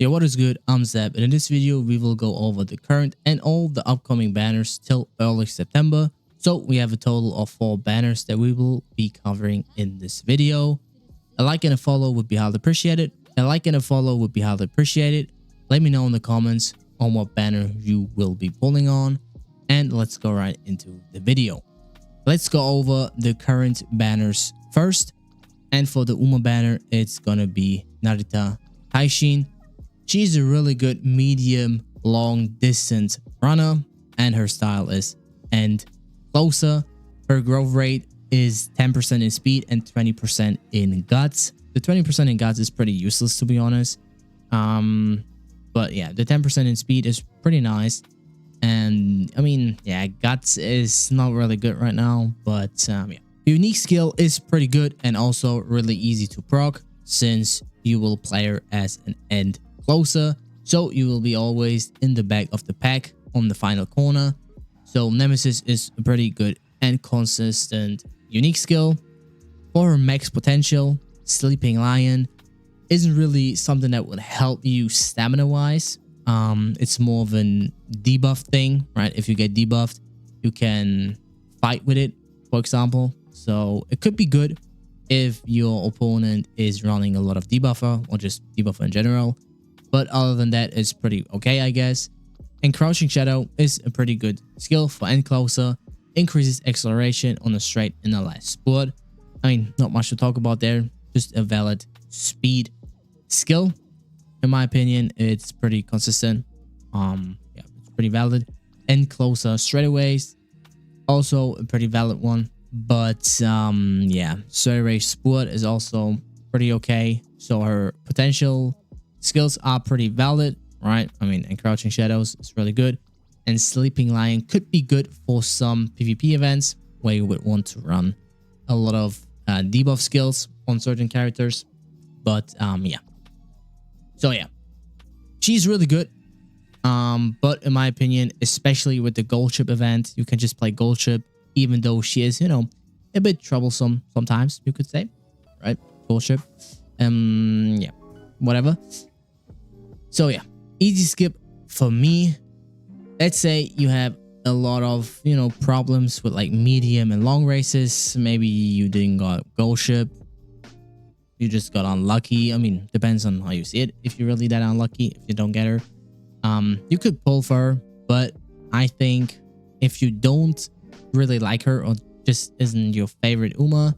Yo, what is good? I'm Zeb, and in this video we will go over the current and all the upcoming banners till early September. So we have a total of 4 banners that we will be covering in this video. A like and a follow would be highly appreciated. Let me know in the comments on what banner you will be pulling on, and let's go right into the video. Let's go over the current banners first, and for the Uma banner it's gonna be Narita Taishin. She's a really good medium long distance runner, and her style is end closer. Her growth rate is 10% in speed and 20% in guts. The 20% in guts is pretty useless, to be honest. But yeah, the 10% in speed is pretty nice. And I mean, yeah, guts is not really good right now, but yeah. Unique skill is pretty good and also really easy to proc, since you will play her as an end closer, so you will be always in the back of the pack on the final corner. So Nemesis is a pretty good and consistent unique skill. For her max potential, Sleeping Lion isn't really something that would help you stamina wise. It's more of an debuff thing, right? If you get debuffed, you can fight with it, for example. So it could be good if your opponent is running a lot of debuffer or just debuffer in general. But other than that, it's pretty okay, I guess. And Crouching Shadow is a pretty good skill for end closer. Increases acceleration on the straight in the last spurt. I mean, not much to talk about there. Just a valid speed skill. In my opinion, it's pretty consistent. Yeah, it's pretty valid. End closer straightaways, also a pretty valid one. But yeah, straightaway spurt is also pretty okay. So her potential skills are pretty valid, right? I mean, and Crouching Shadows is really good. And Sleeping Lion could be good for some PvP events where you would want to run a lot of debuff skills on certain characters. But yeah. So yeah, she's really good. But in my opinion, especially with the gold ship event, you can just play gold ship, even though she is, you know, a bit troublesome sometimes, you could say, right? Gold ship. Yeah, whatever. So yeah, easy skip for me. Let's say you have a lot of, you know, problems with like medium and long races. Maybe you didn't got gold ship. You just got unlucky. I mean, depends on how you see it. If you're really that unlucky, if you don't get her, you could pull for her. But I think if you don't really like her or just isn't your favorite Uma,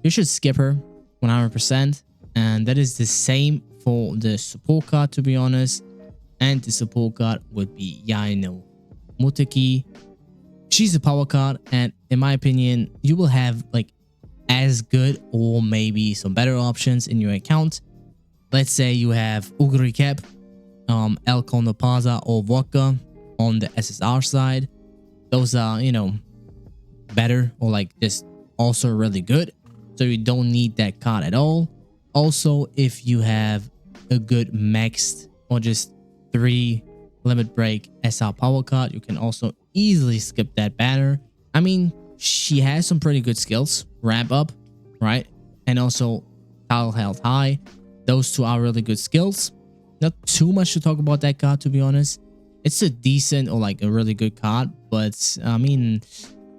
you should skip her 100%. And that is the same for the support card, to be honest. And the support card would be Yaino Muteki. She's a power card, and in my opinion, you will have like as good or maybe some better options in your account. Let's say you have Uguri Cap, El Kondo Paza, or Vodka on the SSR side. Those are, you know, better or like just also really good. So you don't need that card at all. Also, if you have a good maxed or just 3 limit break SR power card, you can also easily skip that banner. I mean, she has some pretty good skills. Ramp up, right? And also Tile Held High. Those two are really good skills. Not too much to talk about that card, to be honest. It's a decent or like a really good card, but I mean,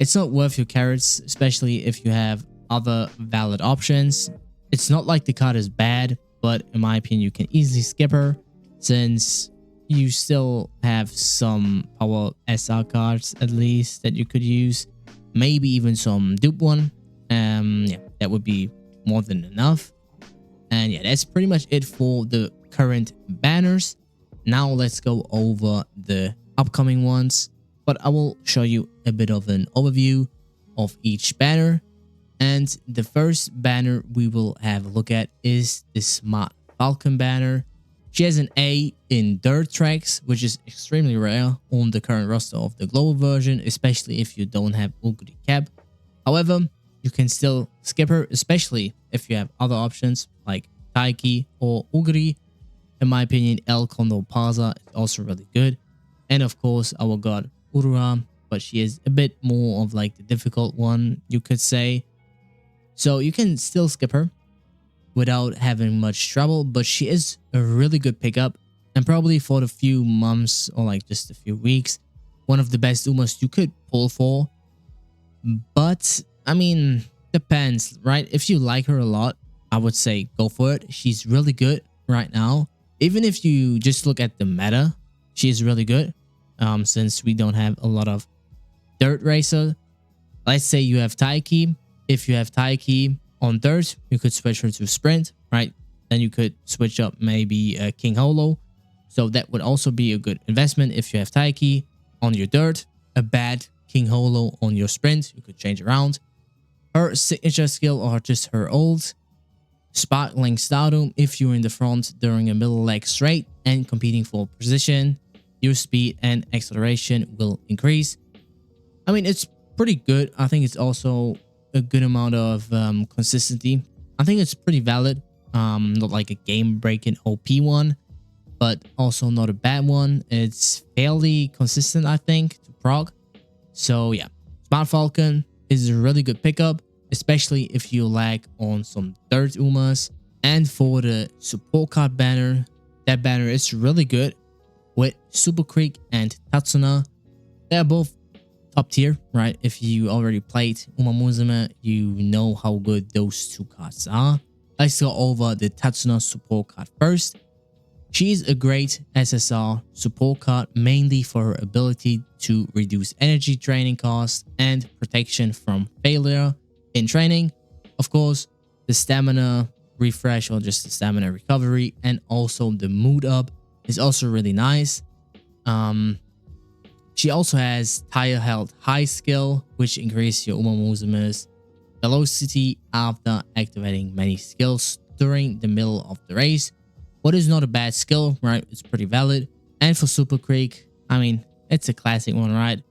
it's not worth your carrots, especially if you have other valid options. It's not like the card is bad, but in my opinion, you can easily skip her, since you still have some power SR cards at least that you could use. Maybe even some dupe one. Yeah, that would be more than enough. And yeah, that's pretty much it for the current banners. Now let's go over the upcoming ones, but I will show you a bit of an overview of each banner. And the first banner we will have a look at is the Smart Falcon banner. She has an A in dirt tracks, which is extremely rare on the current roster of the global version, especially if you don't have Uguri Cap. However, you can still skip her, especially if you have other options like Taiki or Uguri. In my opinion, El Kondo Paza is also really good. And of course, our god Urura, but she is a bit more of like the difficult one, you could say. So you can still skip her. without having much trouble, but she is a really good pickup and probably for the few months or like just a few weeks, one of the best Umas you could pull for. But I mean, depends, right? If you like her a lot, I would say go for it. She's really good right now. Even if you just look at the meta, she is really good. Since we don't have a lot of dirt racer. Let's say you have Taiki. If you have Taiki on dirt, you could switch her to sprint, right? Then you could switch up maybe King Holo. So that would also be a good investment if you have Taiki on your dirt, a bad King Holo on your sprint. You could change around. Her signature skill or just her ult, Sparkling Stardom. If you're in the front during a middle leg straight and competing for position, your speed and acceleration will increase. I mean, it's pretty good. I think it's also a good amount of consistency. I think it's pretty valid. Not like a game-breaking OP one, but also not a bad one. It's fairly consistent, I think, to proc. So yeah, Smart Falcon is a really good pickup, especially if you lag on some dirt Umas. And for the support card banner, that banner is really good with Super Creek and Tazuna. They're both top tier, right? If you already played Uma Musume, you know how good those two cards are. Let's go over the Tazuna support card first. She's a great SSR support card, mainly for her ability to reduce energy training costs and protection from failure in training. Of course, the stamina refresh or just the stamina recovery and also the mood up is also really nice. She also has tire health high skill, which increases your Uma Musume's velocity after activating many skills during the middle of the race. What is not a bad skill, right? It's pretty valid. And for Super Creek, I mean, it's a classic one, right?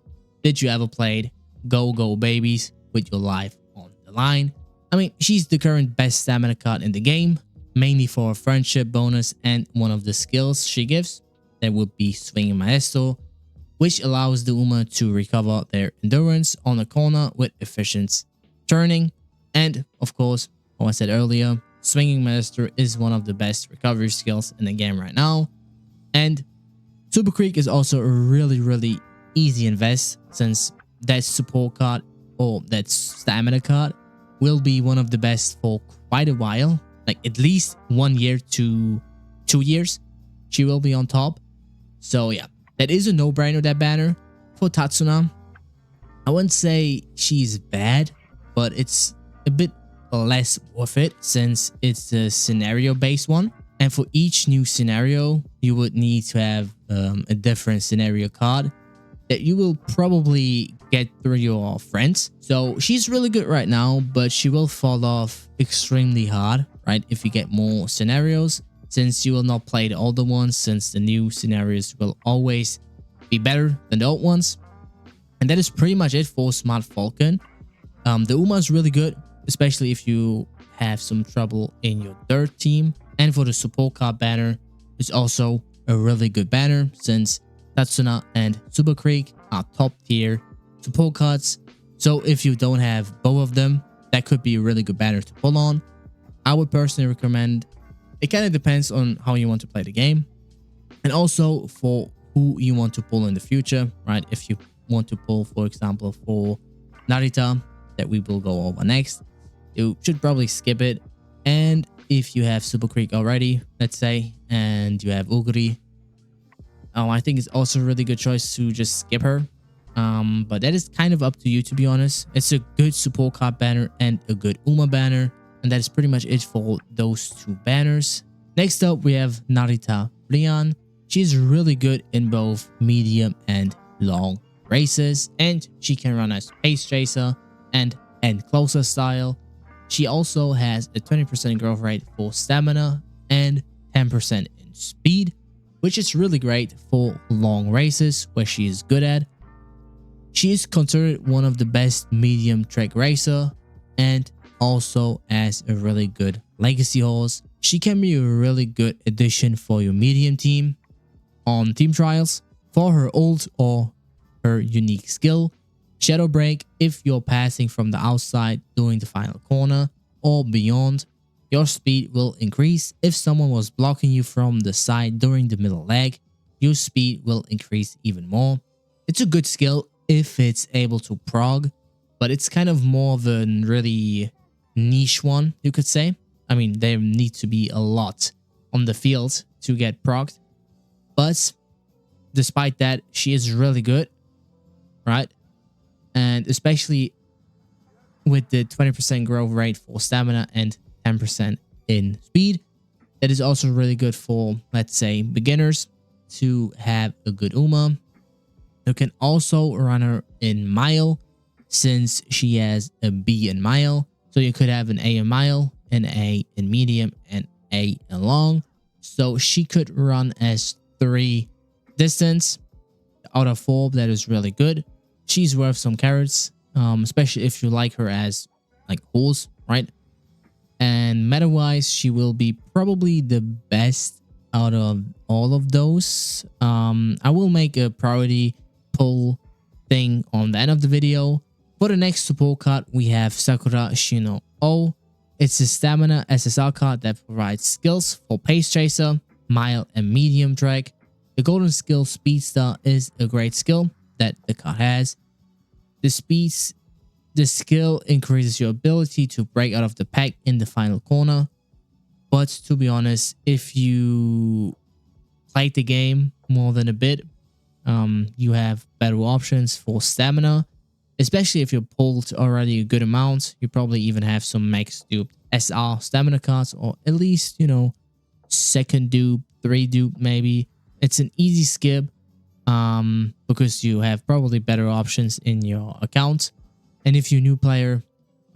Did you ever played Go Go Babies with your life on the line? I mean, she's the current best stamina card in the game, mainly for a friendship bonus and one of the skills she gives. That would be Swinging Maestro, which allows the Uma to recover their endurance on a corner with efficient turning. And of course, like I said earlier, Swinging Master is one of the best recovery skills in the game right now. And Super Creek is also a really easy invest, since that support card or that stamina card will be one of the best for quite a while, like at least 1 year to 2 years. She will be on top. So yeah, that is a no-brainer, that banner. For Tazuna, I wouldn't say she's bad, but it's a bit less worth it since it's a scenario-based one. And for each new scenario, you would need to have a different scenario card that you will probably get through your friends. So she's really good right now, but she will fall off extremely hard, right? If you get more scenarios, since you will not play the older ones, since the new scenarios will always be better than the old ones. And that is pretty much it for Smart Falcon. The Uma is really good, especially if you have some trouble in your dirt team. And for the support card banner, it's also a really good banner, since Tazuna and Super Creek are top tier support cards. So if you don't have both of them, that could be a really good banner to pull on. I would personally recommend. It kind of depends on how you want to play the game, and also for who you want to pull in the future, right? If you want to pull, for example, for Narita, that we will go over next, you should probably skip it. And if you have Super Creek already, let's say, and you have Uguri, I think it's also a really good choice to just skip her. But that is kind of up to you, to be honest. It's a good support card banner and a good Uma banner. And that is pretty much it for those two banners. Next up, we have Narita Rian. She's really good in both medium and long races, and she can run as pace chaser and closer style. She also has a 20% growth rate for stamina and 10% in speed, which is really great for long races where she is good at. She is considered one of the best medium track racer, and also as a really good legacy horse. She can be a really good addition for your medium team on team trials for her ult or her unique skill, Shadow Break, if you're passing from the outside during the final corner or beyond, your speed will increase. If someone was blocking you from the side during the middle leg, your speed will increase even more. It's a good skill if it's able to prog, but it's kind of more of a really niche one, you could say. I mean, there need to be a lot on the field to get progged, but despite that, she is really good, right? And especially with the 20% growth rate for stamina and 10% in speed, that is also really good for, let's say, beginners to have a good Uma. You can also run her in mile since she has a B in mile. So you could have an A in mile, an A in medium, and A in long. So she could run as 3 distance out of 4. That is really good. She's worth some carrots, especially if you like her as like horse, right? And meta wise, she will be probably the best out of all of those. I will make a priority pull thing on the end of the video. For the next support card, we have Sakura Chiyono O. It's a stamina SSR card that provides skills for pace chaser, mile, and medium drag. The golden skill Speedstar is a great skill that the card has. The skill increases your ability to break out of the pack in the final corner. But to be honest, if you played the game more than a bit, you have better options for stamina. Especially if you pulled already a good amount, you probably even have some max duped SR stamina cards, or at least, you know, 2nd dupe, 3 dupe maybe. It's an easy skip because you have probably better options in your account. And if you're a new player,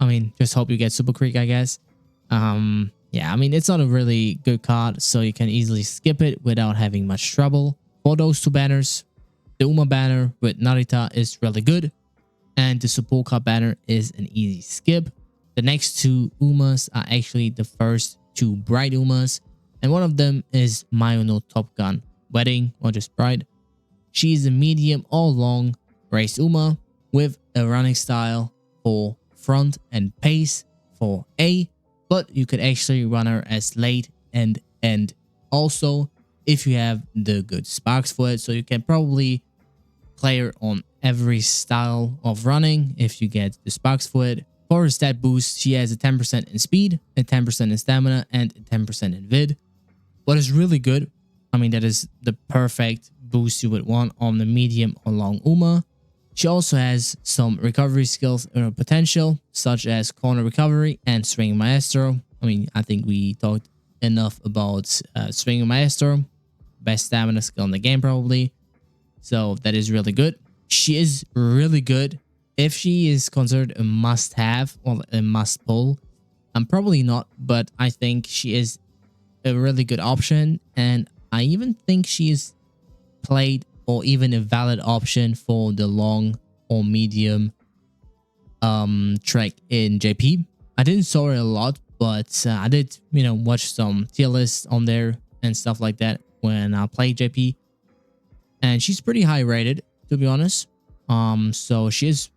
I mean, just hope you get Super Creek, I guess. Yeah, I mean, it's not a really good card, so you can easily skip it without having much trouble. For those 2 banners, the Uma banner with Narita is really good, and the support card banner is an easy skip. The next 2 Umas are actually the first 2 bright Umas, and one of them is Mayuno Top Gun Wedding, or just bright. She is a medium or long race Uma with a running style for front and pace for A, but you could actually run her as late and end also if you have the good sparks for it. So you can probably play her on every style of running if you get the sparks for it. For her stat boost, she has a 10% in speed, a 10% in stamina, and a 10% in vid. What is really good, I mean, that is the perfect boost you would want on the medium or long Uma. She also has some recovery skills in her potential, such as corner recovery and swing maestro. I mean, I think we talked enough about swing maestro, best stamina skill in the game probably. So that is really good. She is really good. If she is considered a must-have or a must-pull, I'm probably not, but I think she is a really good option, and I even think she is played or even a valid option for the long or medium track in JP. I didn't saw her a lot, but I did, you know, watch some tier lists on there and stuff like that when I played JP, and she's pretty high rated, to be honest. So she is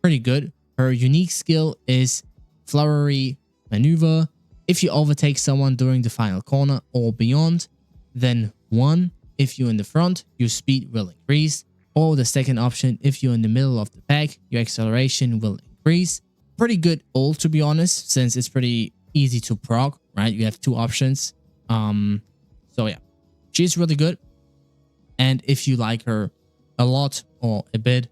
pretty good. Her unique skill is Flowery Maneuver. If you overtake someone during the final corner or beyond, then 1. If you're in the front, your speed will increase. Or the second option, if you're in the middle of the pack, your acceleration will increase. Pretty good ult, to be honest, since it's pretty easy to proc, right? You have 2 options. So yeah, she's really good. And if you like her a lot or a bit,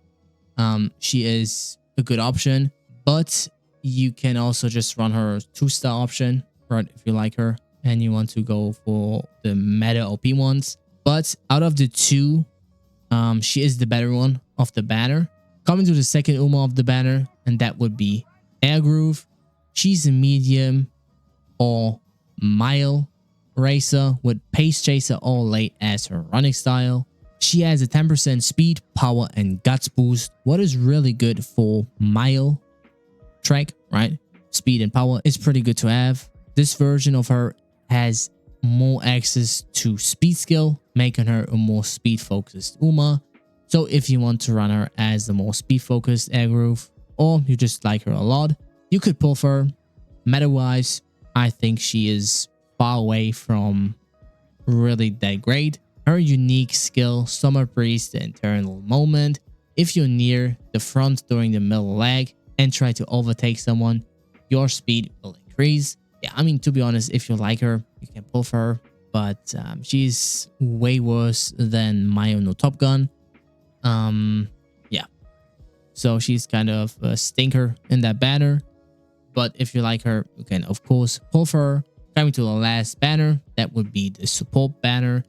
she is a good option. But you can also just run her 2-star option, right? If you like her and you want to go for the meta OP ones. But out of the 2, she is the better one of the banner. Coming to the second Uma of the banner, and that would be Air Groove. She's a medium or mile racer with pace chaser or late as her running style. She has a 10% speed, power, and guts boost. What is really good for mile track, right? Speed and power is pretty good to have. This version of her has more access to speed skill, making her a more speed focused Uma. So if you want to run her as the more speed focused Air Groove, or you just like her a lot, you could pull for her. Meta wise, I think she is far away from really that great. Her unique skill, Summer Breeze, the internal moment. If you're near the front during the middle leg and try to overtake someone, your speed will increase. Yeah, I mean, to be honest, if you like her, you can pull for her. But she's way worse than Mayo no Top Gun. Yeah. So she's kind of a stinker in that banner. But if you like her, you can, of course, pull for her. Coming to the last banner, that would be the support banner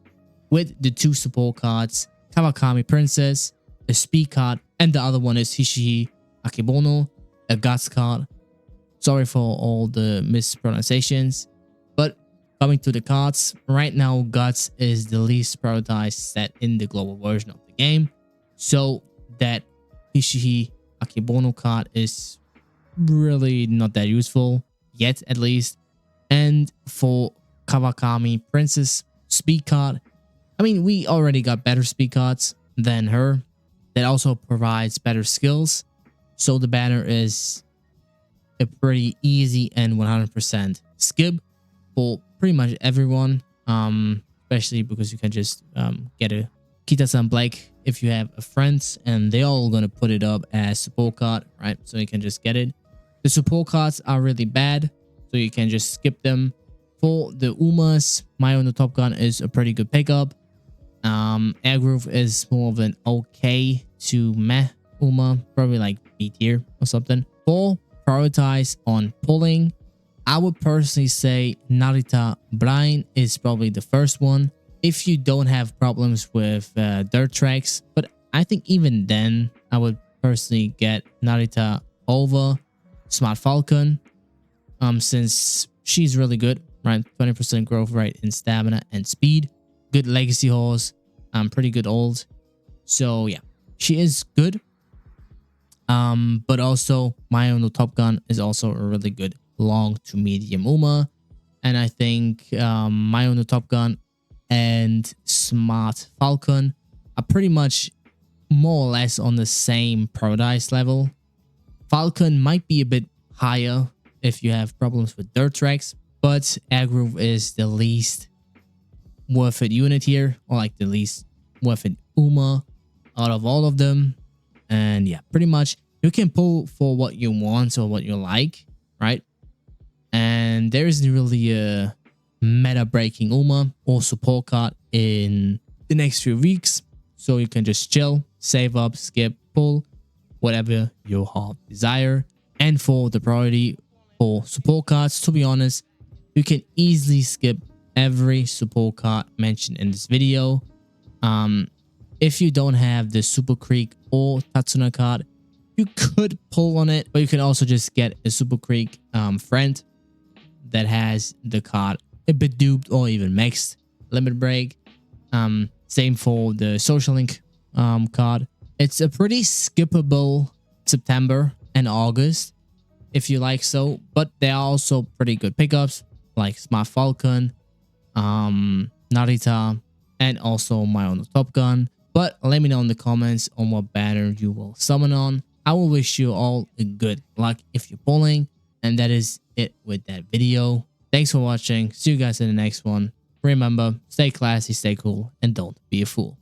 with the 2 support cards, Kawakami Princess, a speed card, and the other one is Hishihi Akebono, a guts card. Sorry for all the mispronunciations. But coming to the cards, right now guts is the least prioritized set in the global version of the game. So that Hishihi Akebono card is really not that useful yet, at least. And for Kawakami Princess speed card, I mean, we already got better speed cards than her that also provides better skills. So the banner is a pretty easy and 100% skip for pretty much everyone, especially because you can just get a Kita-san Blake if you have a friend and they all gonna put it up as support card, right? So you can just get it. The support cards are really bad, so you can just skip them. For the Umas, Mayo no Top Gun is a pretty good pickup. Air Groove is more of an okay to meh Uma, probably like B tier or something. For prioritize on pulling, I would personally say Narita Blind is probably the first one. If you don't have problems with dirt tracks, but I think even then, I would personally get Narita over Smart Falcon, since she's really good, right? 20% growth rate in stamina and speed. Good legacy horse, pretty good old. So yeah, she is good. But also Mayo no Top Gun is also a really good long to medium Uma. And I think Mayo no Top Gun and Smart Falcon are pretty much more or less on the same prioritize level. Falcon might be a bit higher if you have problems with dirt tracks, but Air Groove is the least worth it unit here, or like the least worth it Uma out of all of them. And yeah, pretty much you can pull for what you want or what you like, right? And there isn't really a meta breaking Uma or support card in the next few weeks, so you can just chill, save up, skip, pull, whatever your heart desire. And for the priority for support cards, to be honest, you can easily skip every support card mentioned in this video. If you don't have the Super Creek or Tazuna card, you could pull on it, but you can also just get a Super Creek friend that has the card a bit duped or even maxed limit break. Same for the Social Link card. It's a pretty skippable September and August if you like so, but there are also pretty good pickups like Smart Falcon, Narita, and also Mayo no Top Gun. But let me know in the comments on what banner you will summon on. I will wish you all a good luck if you're pulling. And that is it with that video. Thanks for watching. See you guys in the next one. Remember, stay classy, stay cool, and don't be a fool.